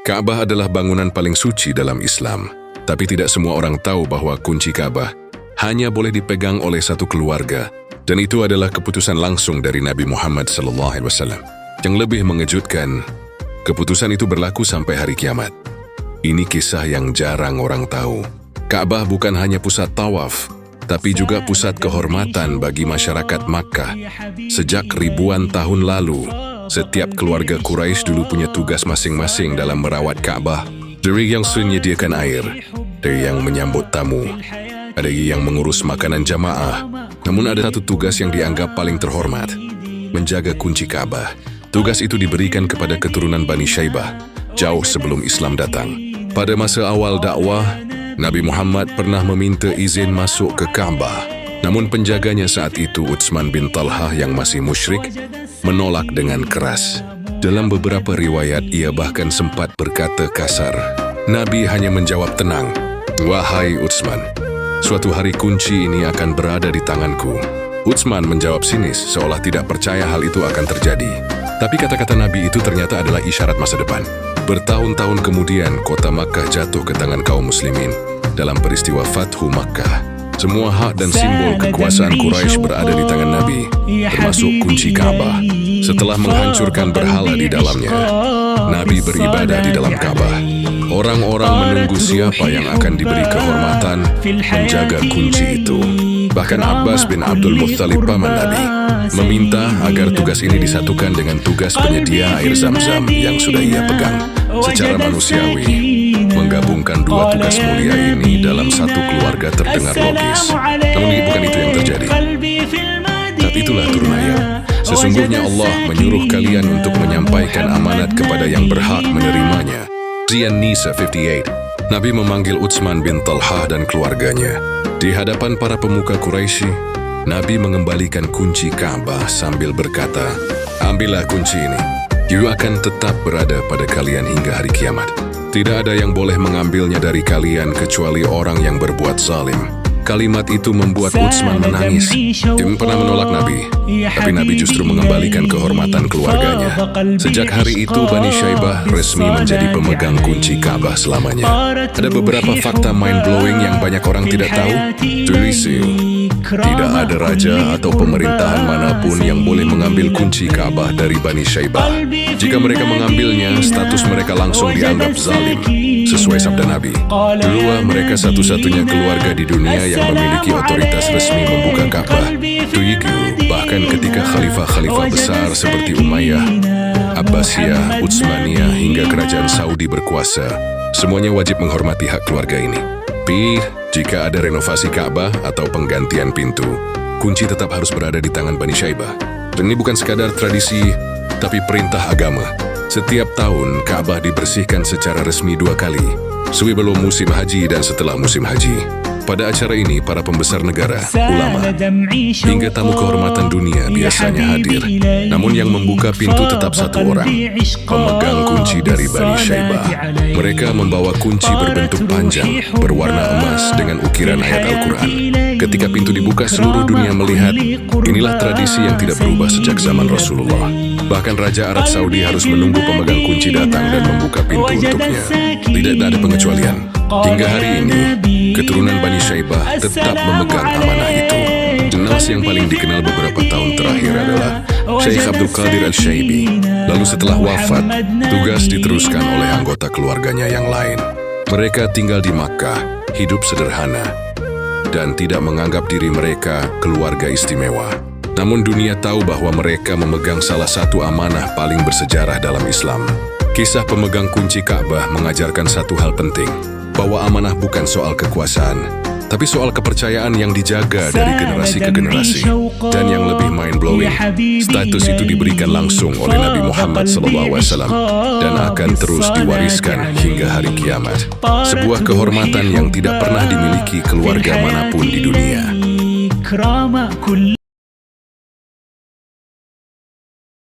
Ka'bah adalah bangunan paling suci dalam Islam, tapi tidak semua orang tahu bahwa kunci Ka'bah hanya boleh dipegang oleh satu keluarga, dan itu adalah keputusan langsung dari Nabi Muhammad SAW. Yang lebih mengejutkan, keputusan itu berlaku sampai hari kiamat. Ini kisah yang jarang orang tahu. Ka'bah bukan hanya pusat tawaf, tapi juga pusat kehormatan bagi masyarakat Makkah. Sejak ribuan tahun lalu, setiap keluarga Quraisy dulu punya tugas masing-masing dalam merawat Ka'bah. Dari yang menyediakan air, dari yang menyambut tamu, ada yang mengurus makanan jamaah. Namun ada satu tugas yang dianggap paling terhormat, menjaga kunci Ka'bah. Tugas itu diberikan kepada keturunan Bani Syaibah, jauh sebelum Islam datang. Pada masa awal dakwah, Nabi Muhammad pernah meminta izin masuk ke Ka'bah. Namun penjaganya saat itu, Utsman bin Talhah yang masih musyrik, menolak dengan keras. Dalam beberapa riwayat, ia bahkan sempat berkata kasar. Nabi hanya menjawab tenang, "Wahai Utsman, suatu hari kunci ini akan berada di tanganku." Utsman menjawab sinis, seolah tidak percaya hal itu akan terjadi. Tapi kata-kata Nabi itu ternyata adalah isyarat masa depan. Bertahun-tahun kemudian, kota Makkah jatuh ke tangan kaum muslimin dalam peristiwa Fathu Makkah. Semua hak dan simbol kekuasaan Quraisy berada di tangan Nabi, termasuk kunci Ka'bah. Setelah menghancurkan berhala di dalamnya, Nabi beribadah di dalam Ka'bah. Orang-orang menunggu siapa yang akan diberi kehormatan menjaga kunci itu. Bahkan Abbas bin Abdul Muttalib, paman Nabi, meminta agar tugas ini disatukan dengan tugas penyedia air Zam-Zam yang sudah ia pegang. Secara manusiawi, menggabungkan dua tugas mulia ini dalam satu keluarga terdengar logis. Namun bukan itu yang terjadi. Saat itulah turun ayat. Sesungguhnya Allah menyuruh kalian untuk menyampaikan amanat kepada yang berhak menerimanya. An-Nisa 58. Nabi memanggil Utsman bin Talhah dan keluarganya. Di hadapan para pemuka Quraisy, Nabi mengembalikan kunci Ka'bah sambil berkata, "Ambillah kunci ini. You akan tetap berada pada kalian hingga hari kiamat. Tidak ada yang boleh mengambilnya dari kalian kecuali orang yang berbuat zalim." Kalimat itu membuat Utsman menangis. Dia pernah menolak Nabi, tapi Nabi justru mengembalikan kehormatan keluarganya. Sejak hari itu, Bani Syaibah resmi menjadi pemegang kunci Ka'bah selamanya. Ada beberapa fakta mind-blowing yang banyak orang tidak tahu. Tidak ada raja atau pemerintahan manapun yang boleh mengambil kunci Ka'bah dari Bani Syaibah. Jika mereka mengambilnya, status mereka langsung dianggap zalim. Sesuai sabda Nabi, kedua, mereka satu-satunya keluarga di dunia yang memiliki otoritas resmi membuka Ka'bah. Bahkan ketika khalifah-khalifah besar seperti Umayyah, Abbasiyah, Utsmaniyah hingga kerajaan Saudi berkuasa, semuanya wajib menghormati hak keluarga ini. Jika ada renovasi Ka'bah atau penggantian pintu, kunci tetap harus berada di tangan Bani Syaibah. Dan ini bukan sekadar tradisi, tapi perintah agama. Setiap tahun, Ka'bah dibersihkan secara resmi 2 kali, sebelum musim haji dan setelah musim haji. Pada acara ini, para pembesar negara, ulama, hingga tamu kehormatan dunia biasanya hadir. Namun yang membuka pintu tetap satu orang, pemegang kunci dari Bani Syaibah. Mereka membawa kunci berbentuk panjang, berwarna emas dengan ukiran ayat Al-Quran. Ketika pintu dibuka, seluruh dunia melihat. Inilah tradisi yang tidak berubah sejak zaman Rasulullah. Bahkan Raja Arab Saudi harus menunggu pemegang kunci datang dan membuka pintu untuknya. Tidak ada pengecualian. Hingga hari ini, keturunan Bani Syaibah tetap memegang amanah itu. Jelas yang paling dikenal beberapa tahun terakhir adalah Syekh Abdul Qadir Al-Syaibi. Lalu setelah wafat, tugas diteruskan oleh anggota keluarganya yang lain. Mereka tinggal di Makkah, hidup sederhana, dan tidak menganggap diri mereka keluarga istimewa. Namun dunia tahu bahwa mereka memegang salah satu amanah paling bersejarah dalam Islam. Kisah pemegang kunci Ka'bah mengajarkan satu hal penting, bahwa amanah bukan soal kekuasaan, tapi soal kepercayaan yang dijaga dari generasi ke generasi. Dan yang lebih mind-blowing, status itu diberikan langsung oleh Nabi Muhammad SAW dan akan terus diwariskan hingga hari kiamat. Sebuah kehormatan yang tidak pernah dimiliki keluarga manapun di dunia.